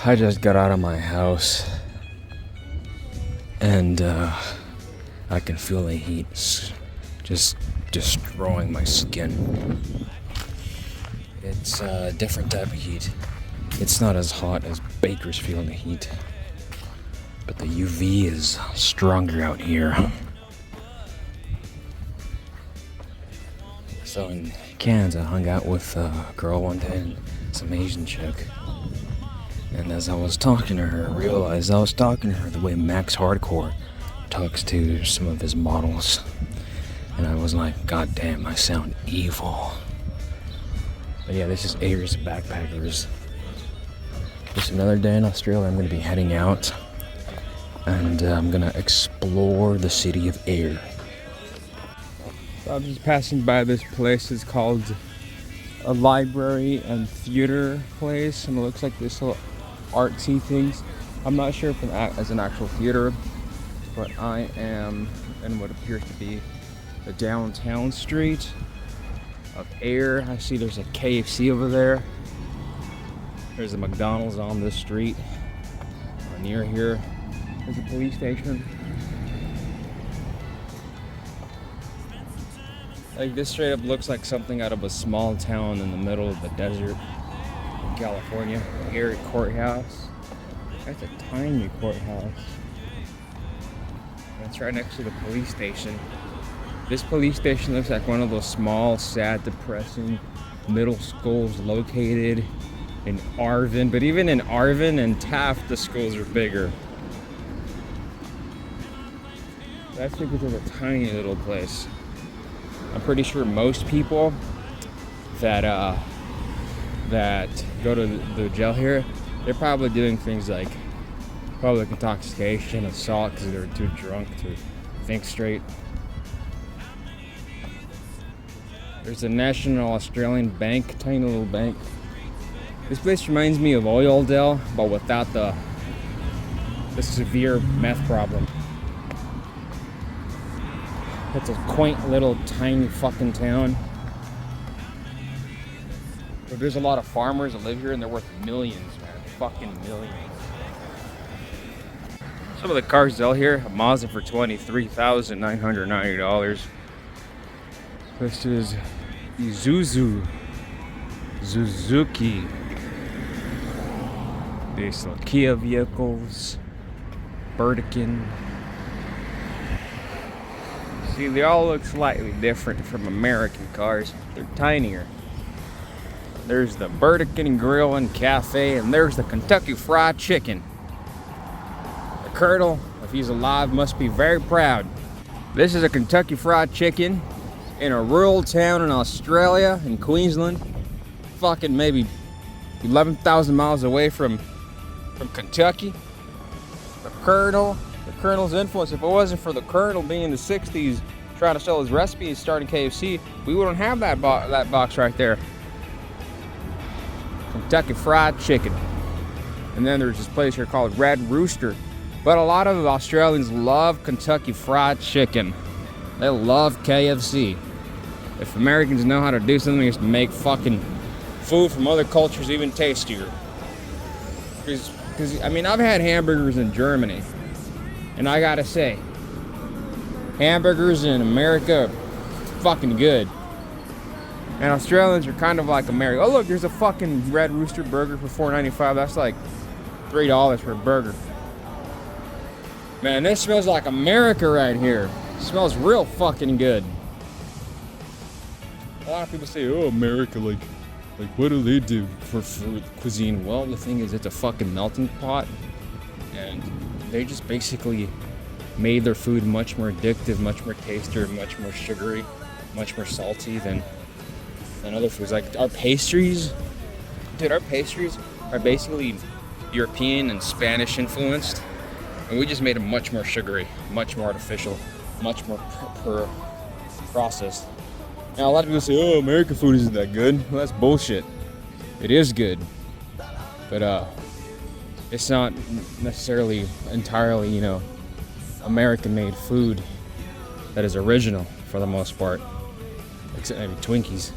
I just got out of my house and I can feel the heat just destroying my skin. It's a different type of heat. It's not as hot as Bakersfield heat, but the UV is stronger out here. So in Kansas, I hung out with a girl one day, and some Asian chick. And as I was talking to her, I realized I was talking to her the way Max Hardcore talks to some of his models. And I was like, God damn, I sound evil. But yeah, this is Ayers Backpackers. Just another day in Australia. I'm going to be heading out. And I'm going to explore the city of Ayr. So I'm just passing by this place. It's called a library and theater place. And it looks like this little artsy things. I'm not sure if it's an actual theater, but I am in what appears to be the downtown street of Ayr. I see there's a KFC over there. There's a McDonald's on this street. Near here, there's a police station. Like, this straight up looks like something out of a small town in the middle of the desert. California, Ayr Courthouse. That's a tiny courthouse. That's right next to the police station. This police station looks like one of those small, sad, depressing middle schools located in Arvin. But even in Arvin and Taft, the schools are bigger. That's because it's a tiny little place. I'm pretty sure most people that go to the jail here, they're probably doing things like public intoxication, assault, because they're too drunk to think straight. There's a National Australian Bank, tiny little bank. This place reminds me of Oildale, but without the severe meth problem. It's a quaint little tiny fucking town. But there's a lot of farmers that live here and they're worth millions, man. Fucking millions. Some of the cars sell here, a Mazda for $23,990. This is Isuzu, Suzuki. These are Kia vehicles, Burdekin. See, they all look slightly different from American cars. They're tinier. There's the Burdekin Grill and Cafe, and there's the Kentucky Fried Chicken. The Colonel, if he's alive, must be very proud. This is a Kentucky Fried Chicken in a rural town in Australia, in Queensland. Fucking maybe 11,000 miles away from Kentucky. The Colonel's influence. If it wasn't for the Colonel being in the 60s trying to sell his recipes, starting KFC, we wouldn't have that box right there. Kentucky Fried Chicken. And then there's this place here called Red Rooster. But a lot of Australians love Kentucky Fried Chicken. They love KFC. If Americans know how to do something, it's to make fucking food from other cultures even tastier. Because I mean, I've had hamburgers in Germany, and I gotta say, hamburgers in America are fucking good. And Australians are kind of like America. Oh look, there's a fucking Red Rooster burger for $4.95. That's like $3 for a burger. Man, this smells like America right here. It smells real fucking good. A lot of people say, oh, America, like what do they do for food cuisine? Well, the thing is, it's a fucking melting pot, and they just basically made their food much more addictive, much more tastier, much more sugary, much more salty than other foods. Like our pastries, dude, our pastries are basically European and Spanish influenced, and we just made them much more sugary, much more artificial, much more processed. Now, a lot of people say, oh, American food isn't that good. Well, that's bullshit. It is good. But it's not necessarily entirely, American-made food that is original for the most part. Except maybe Twinkies.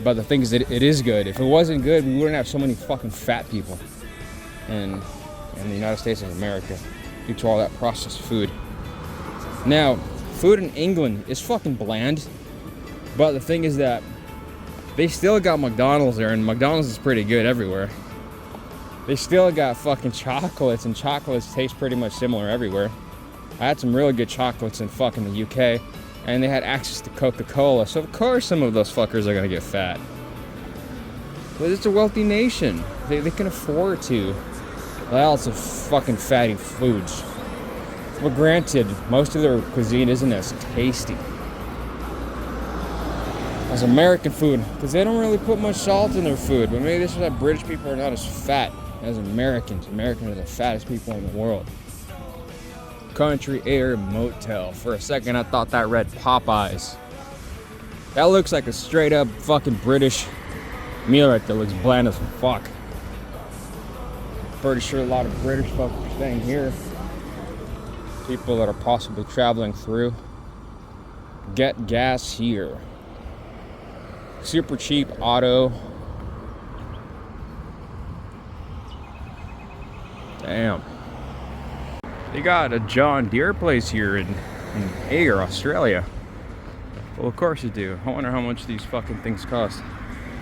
But the thing is that it is good. If it wasn't good, we wouldn't have so many fucking fat people in the United States of America due to all that processed food. Now, food in England is fucking bland, but the thing is that they still got McDonald's there, and McDonald's is pretty good everywhere. They still got fucking chocolates, and chocolates taste pretty much similar everywhere. I had some really good chocolates in fucking the UK, and they had access to Coca-Cola, so of course some of those fuckers are gonna get fat. But it's a wealthy nation. They can afford to. Lots of fucking fatty foods. But granted, most of their cuisine isn't as tasty as American food, because they don't really put much salt in their food. But maybe this is why British people are not as fat as Americans. Americans are the fattest people in the world. Country Air Motel. For a second, I thought that read Popeyes. That looks like a straight up fucking British meal right there. Looks bland as fuck. Pretty sure a lot of British folks are staying here. People that are possibly traveling through. Get gas here. Super cheap auto. Damn. They got a John Deere place here in Ayr, Australia. Well, of course you do. I wonder how much these fucking things cost.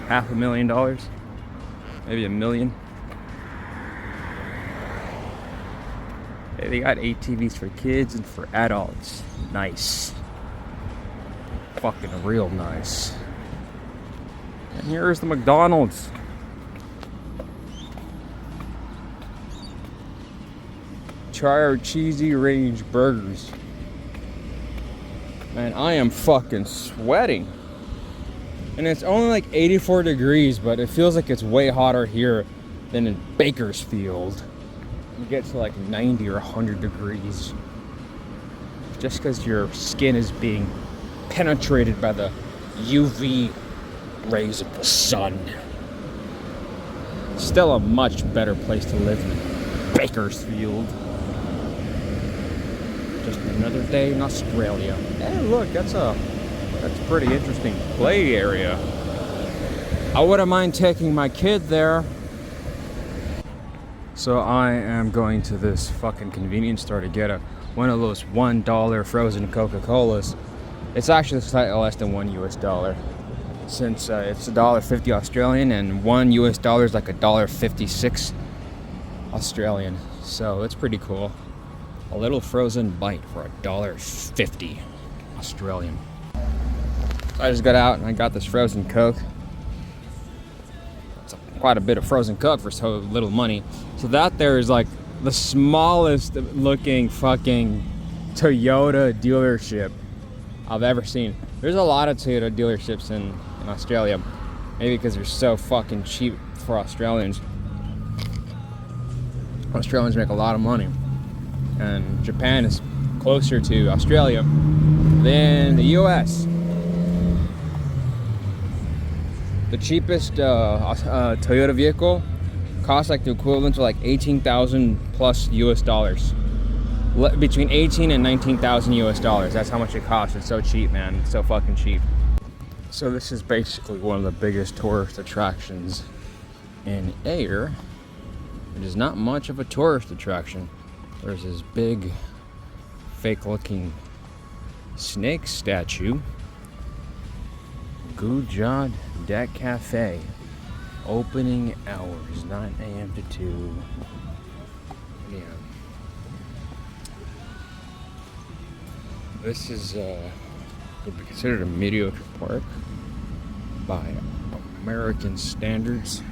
$500,000? Maybe $1 million? Hey, they got ATVs for kids and for adults. Nice. Fucking real nice. And here's the McDonald's. Try our cheesy range burgers. Man, I am fucking sweating. And it's only like 84 degrees, but it feels like it's way hotter here than in Bakersfield. You get to like 90 or 100 degrees. Just because your skin is being penetrated by the UV rays of the sun. Still a much better place to live than Bakersfield. Just another day in Australia. Hey, look, that's a pretty interesting play area. I wouldn't mind taking my kid there. So I am going to this fucking convenience store to get one of those $1 frozen Coca-Colas. It's actually slightly less than $1 since it's $1.50 Australian, and $1 is like $1.56 Australian. So it's pretty cool. A little frozen bite for $1.50 Australian. So I just got out and I got this frozen Coke. It's quite a bit of frozen Coke for so little money. So that there is like the smallest looking fucking Toyota dealership I've ever seen. There's a lot of Toyota dealerships in Australia. Maybe because they're so fucking cheap for Australians. Australians make a lot of money. And Japan is closer to Australia than the US. The cheapest Toyota vehicle costs like the equivalent to like 18,000 plus US dollars. Between 18 and 19,000 US dollars. That's how much it costs. It's so cheap, man. It's so fucking cheap. So this is basically one of the biggest tourist attractions in Ayr. It is not much of a tourist attraction. There's this big, fake-looking snake statue. Gujad Deck Cafe. Opening hours, 9 a.m. to 2. Yeah. This is would be considered a mediocre park by American standards.